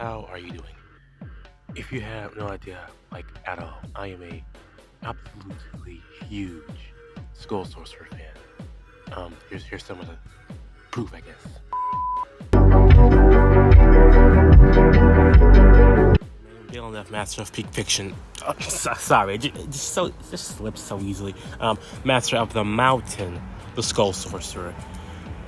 how are you doing? If you have no idea, like at all, I am a absolutely huge Skull Sorcerer fan. Here's some of the proof, I guess. Main villain of Master of Peak Fiction. Sorry, it just slips so easily. Master of the Mountain, the Skull Sorcerer.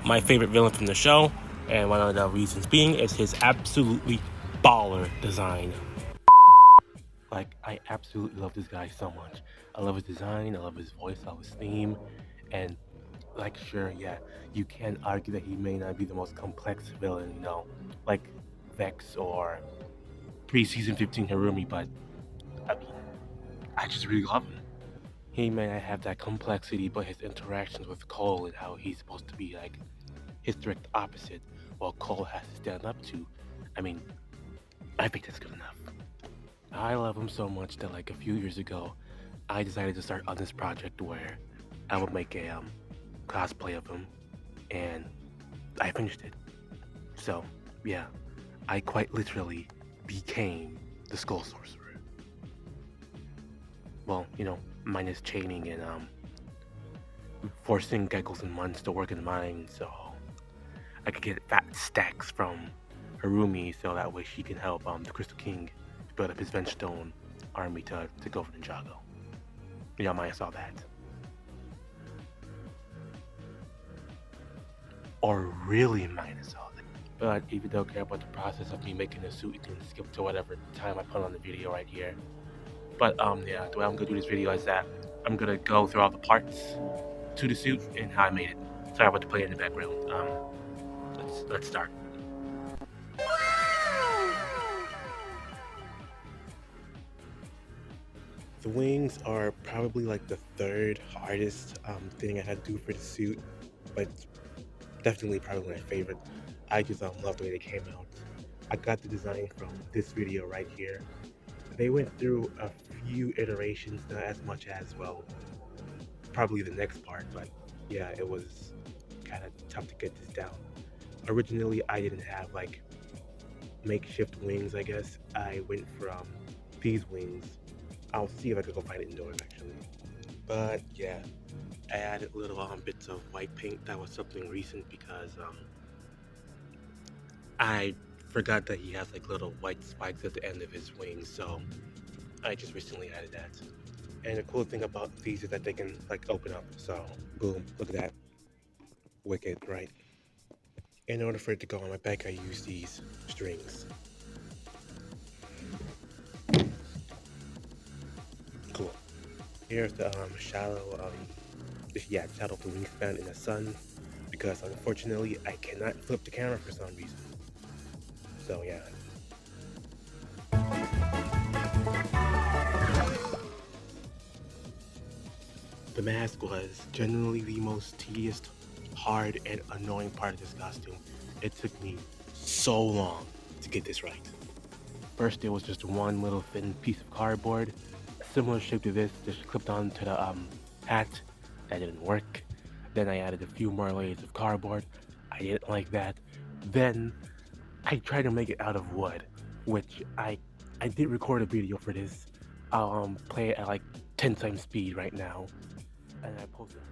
My favorite villain from the show, and one of the reasons being is his absolutely baller design. Like, I absolutely love this guy so much. I love his design, I love his voice, I love his theme, and like, sure, yeah, you can argue that he may not be the most complex villain, like Vex or pre-season 15 Harumi, but I mean, I just really love him. He may not have that complexity, but his interactions with Cole and how he's supposed to be like his direct opposite, while Cole has to stand up to, I mean, I think that's good enough. I love him so much that like a few years ago, I decided to start on this project where I would make a cosplay of him, and I finished it. So yeah, I quite literally became the Skull Sorcerer. Well, minus chaining and forcing Geckos and Muns to work in mines, so I could get fat stacks from Harumi, so that way she can help the Crystal King build up his Vengestone army to go for Ninjago. Yeah, minus all that. Or really minus all that. But if you don't care about the process of me making a suit, you can skip to whatever time I put on the video right here. But yeah, the way I'm gonna do this video is that I'm gonna go through all the parts to the suit and how I made it. Sorry about the play in the background. Let's start. The wings are probably like the third hardest thing I had to do for the suit, but definitely probably my favorite. I just love the way they came out. I got the design from this video right here. They went through a few iterations, not as much as, well, probably the next part, but yeah, it was kind of tough to get this down. Originally, I didn't have like makeshift wings, I guess. I went from these wings. I'll see if I can go find it indoors actually. But yeah, I added little bits of white paint. That was something recent because I forgot that he has like little white spikes at the end of his wings, so I just recently added that. And the cool thing about these is that they can like open up. So boom, look at that. Wicked, right? In order for it to go on my back, I use these strings. Cool. Here's the shadow shadow of the wingspan in the sun, because unfortunately I cannot flip the camera for some reason. So yeah. The mask was generally the most tedious, hard, and annoying part of this costume. It took me so long to get this right. First, it was just one little thin piece of cardboard, similar shape to this, just clipped onto the hat. That didn't work. Then I added a few more layers of cardboard. I didn't like that. Then I tried to make it out of wood, which I did record a video for this. I'll play it at like 10 times speed right now, and I posted it.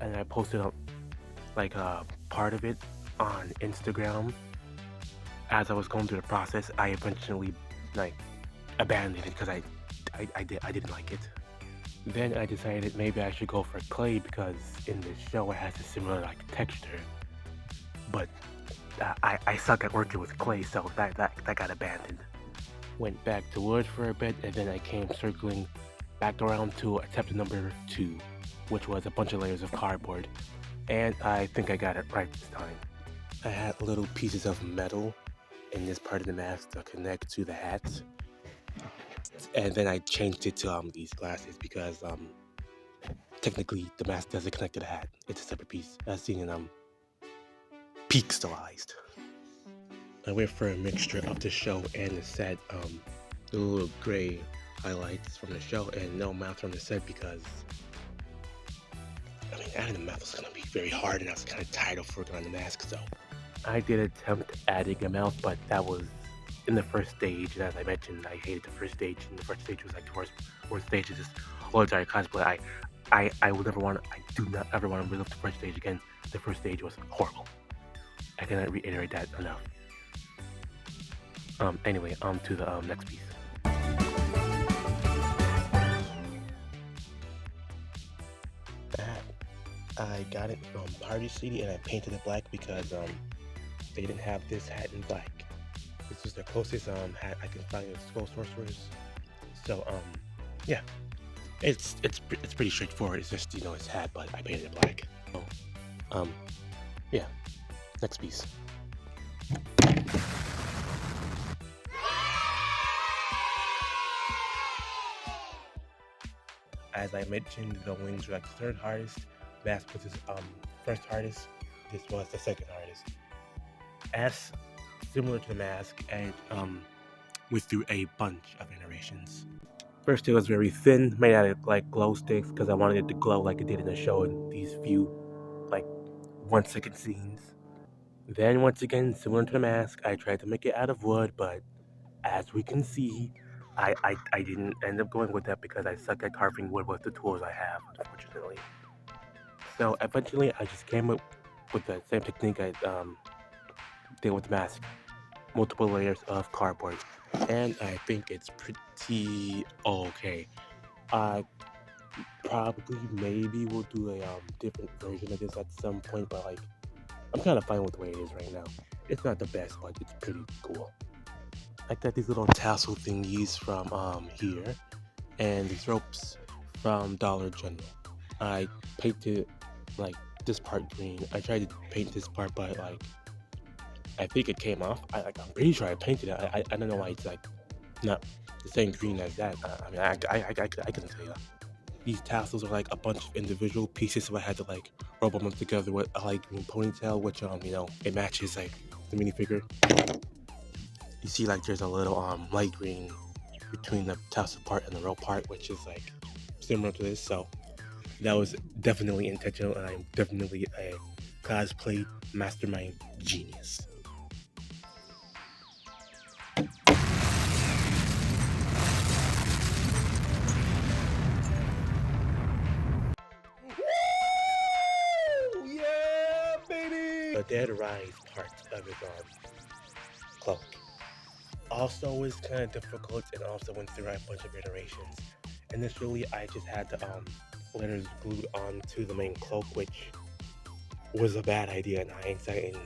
And I posted up like part of it on Instagram. As I was going through the process, I eventually like abandoned it because I didn't like it. Then I decided maybe I should go for clay because in the show it has a similar like texture. But I suck at working with clay, so that got abandoned. went back to wood for a bit, and then I came circling back around to attempt number 2, which was a bunch of layers of cardboard. And I think I got it right this time. I had little pieces of metal in this part of the mask to connect to the hats. And then I changed it to these glasses because technically the mask doesn't connect to the hat. It's a separate piece, as seen in Peak Stylized. I went for a mixture of the show and the set, the little gray highlights from the show and no mouth from the set because I mean adding the mouth was gonna be very hard and I was kinda tired of working on the mask, so I did attempt adding a mouth, but that was in the first stage, and as I mentioned, I hated the first stage, and the first stage was like the worst stage of this whole entire cosplay. I will never want to, I do not ever want to relive the first stage again. The first stage was horrible. I cannot reiterate that enough. Anyway, on to the next piece. That I got it from Party City and I painted it black because they didn't have this hat in black. This was the closest hat I can find with Skull Sorcerers. So yeah, it's pretty straightforward. It's just it's hat, but I painted it black. So yeah, next piece. As I mentioned, the wings were like the third hardest. Mask was his first hardest. This was the second hardest. As similar to the mask, and went through a bunch of iterations. First, it was very thin, made out of like glow sticks because I wanted it to glow like it did in the show in these few like 1 second scenes. Then, once again, similar to the mask, I tried to make it out of wood, but as we can see, I didn't end up going with that because I suck at carving wood with the tools I have, unfortunately. So eventually, I just came up with the same technique I did with the mask. Multiple layers of cardboard, and I think it's pretty okay. I probably maybe will do a different version of this at some point, but like I'm kind of fine with the way it is right now. It's not the best, but it's pretty cool. I got these little tassel thingies from here, and these ropes from Dollar General. I painted like this part green. I tried to paint this part, but like I think it came off. I'm pretty sure I painted it. I don't know why it's like not the same green as that. I mean, I couldn't tell you. These tassels are like a bunch of individual pieces, so I had to like rub them together with a light green ponytail, which it matches like the minifigure. You see like there's a little light green between the tassel part and the rope part, which is like similar to this. So that was definitely intentional, and I'm definitely a cosplay mastermind genius. Yeah, baby! The dead rise part of his cloak. Also was kind of difficult and also went through a bunch of iterations. Initially, I just had the letters glued onto the main cloak, which was a bad idea in hindsight, and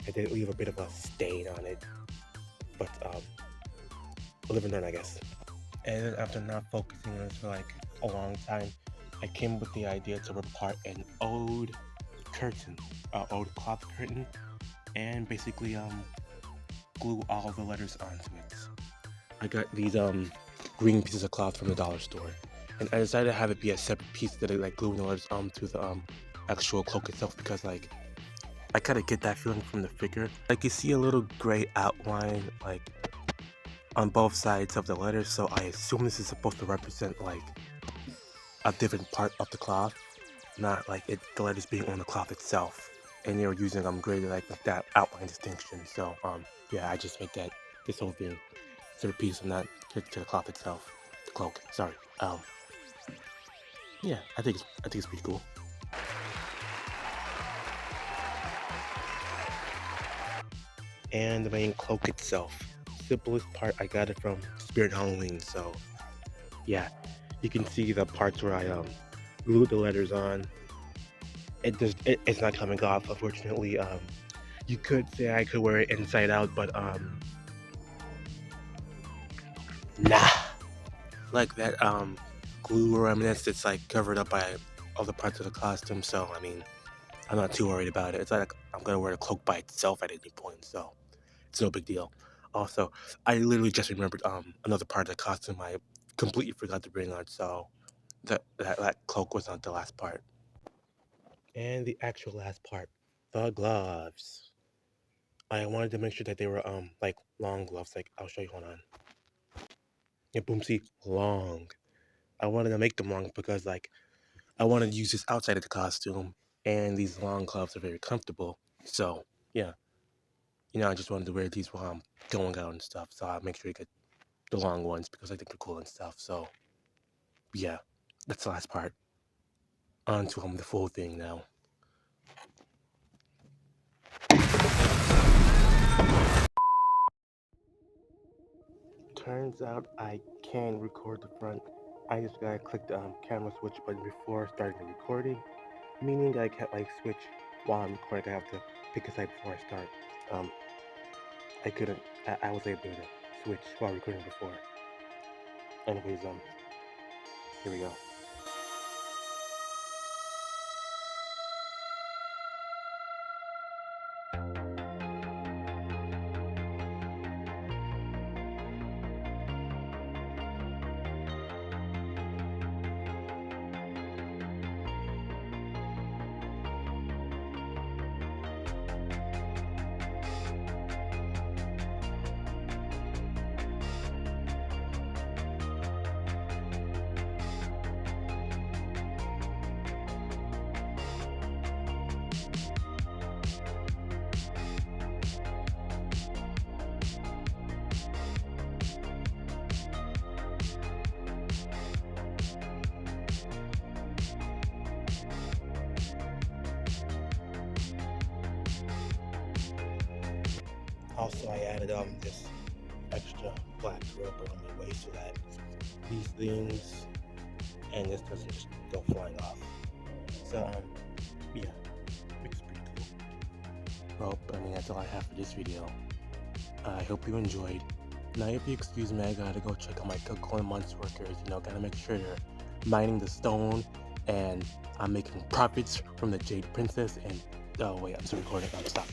it did leave a bit of a stain on it. But live and learn, I guess. And then after not focusing on this for like a long time, I came up with the idea to rip apart an old curtain, old cloth curtain, and basically glue all the letters onto it. I got these green pieces of cloth from the dollar store, and I decided to have it be a separate piece that I like gluing the letters onto the actual cloak itself because like I kind of get that feeling from the figure. Like you see a little gray outline like on both sides of the letters, so I assume this is supposed to represent like a different part of the cloth, not like the letters being on the cloth itself. And they were using gray to like that outline distinction. So yeah, I just made this whole thing separate piece and not to the cloth itself, the cloak. Sorry. Yeah, I think it's pretty cool. And the main cloak itself, simplest part, I got it from Spirit Halloween. So yeah, you can see the parts where I glued the letters on. It's not coming off, unfortunately. You could say I could wear it inside out, but Nah. Like that glue remnants that's like covered up by other parts of the costume, so I mean I'm not too worried about it. It's like I'm gonna wear the cloak by itself at any point, so it's no big deal. Also, I literally just remembered another part of the costume I completely forgot to bring on, so that cloak was not the last part. And the actual last part, the gloves. I wanted to make sure that they were like long gloves. Like I'll show you. Hold on. Yeah, boom. See, long. I wanted to make them long because like I wanted to use this outside of the costume, and these long gloves are very comfortable. So yeah, I just wanted to wear these while I'm going out and stuff. So I'll make sure you get the long ones because I think they're cool and stuff. So yeah, that's the last part. On to the full thing now. Turns out I can record the front. I just gotta click the camera switch button before starting the recording, meaning I can't like switch while I'm recording. I have to pick a side before I start. Um, I couldn't. I was able to switch while recording before. Anyways, here we go. Also, I added this extra black rope around my waist so that these things and this doesn't just go flying off. So yeah, it's pretty cool. Well, I mean that's all I have for this video. I hope you enjoyed. Now, if you excuse me, I gotta go check on my cocoa and months workers. Gotta make sure they're mining the stone, and I'm making profits from the Jade Princess. And oh wait, I'm still recording. Stop.